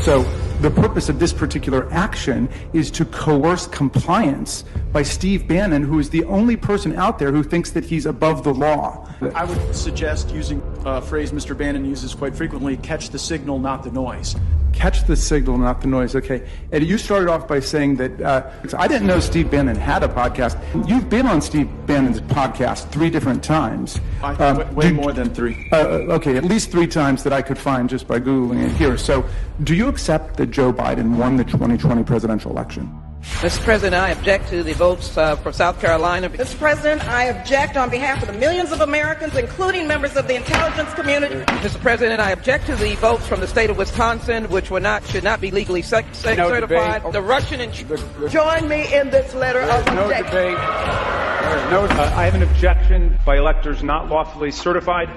So the purpose of this particular action is to coerce compliance by Steve Bannon, who is the only person out there who thinks that he's above the law. I would suggest using a phrase Mr. Bannon uses quite frequently, catch the signal, not the noise. Catch the signal, not the noise. Okay. And you started off by saying that I didn't know Steve Bannon had a podcast. You've been on Steve Bannon's podcast 3 different times. Way more than 3. Okay, at least 3 times that I could find just by Googling it here. So do you accept that Joe Biden won the 2020 presidential election? Mr. President, I object to the votes for South Carolina. Mr. President, I object on behalf of the millions of Americans, including members of the intelligence community. Mr. President, I object to the votes from the state of Wisconsin, which should not be legally certified. Debate. The Russian Join me in this letter of no objection. Debate. I have an objection by electors not lawfully certified.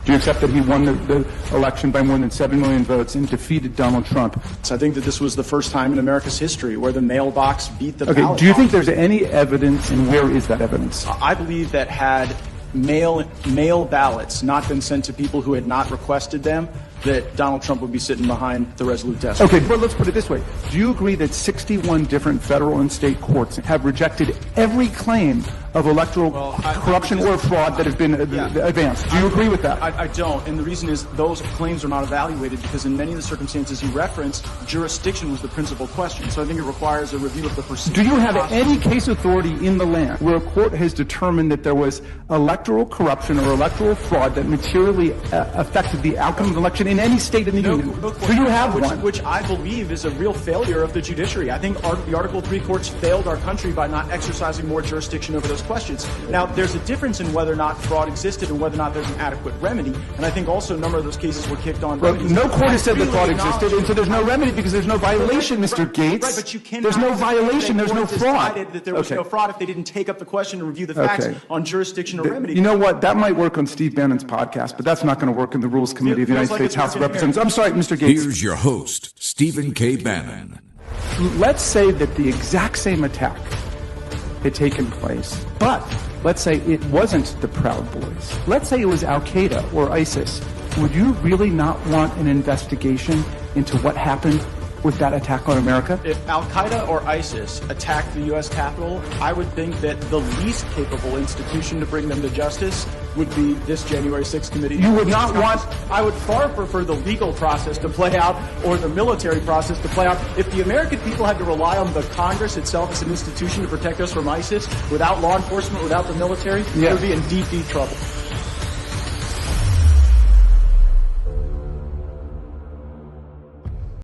Do you accept that he won the election by more than 7 million votes and defeated Donald Trump? So I think that this was the first time in America's history where the mailbox beat the ballot. Do you think there's any evidence, and where is that evidence? I believe that had mail ballots not been sent to people who had not requested them, that Donald Trump would be sitting behind the Resolute Desk. Okay, but let's put it this way. Do you agree that 61 different federal and state courts have rejected every claim of electoral corruption or fraud that has been advanced? Do you agree with that? I don't, and the reason is those claims are not evaluated because in many of the circumstances you referenced, jurisdiction was the principal question. So I think it requires a review of the procedure. Do you have any case authority in the land where a court has determined that there was electoral corruption or electoral fraud that materially affected the outcome of the election in any state in the union? Do you have one? Which I believe is a real failure of the judiciary. I think the Article 3 courts failed our country by not exercising more jurisdiction over those questions. Now, there's a difference in whether or not fraud existed and whether or not there's an adequate remedy. And I think also a number of those cases were kicked on. Well, no court has said that fraud existed, and so there's no remedy because there's no violation, Mr. Gaetz. Right, but you cannot. There's no violation. There's no fraud. That there was no fraud if they didn't take up the question and review the facts on jurisdiction or remedy. You know what? That might work on Steve Bannon's podcast, but that's not going to work in the Rules Committee of the United States House of Representatives. I'm sorry, Mr. Gaetz. Here's your host, Stephen K. Bannon. Let's say that the exact same attack had taken place, but let's say it wasn't the Proud Boys. Let's say it was Al-Qaeda or ISIS. Would you really not want an investigation into what happened with that attack on America? If Al-Qaeda or ISIS attacked the U.S. Capitol, I would think that the least capable institution to bring them to justice would be this January 6th committee. You would not want... I would far prefer the legal process to play out or the military process to play out. If the American people had to rely on the Congress itself as an institution to protect us from ISIS, without law enforcement, without the military, they would be in deep, deep trouble.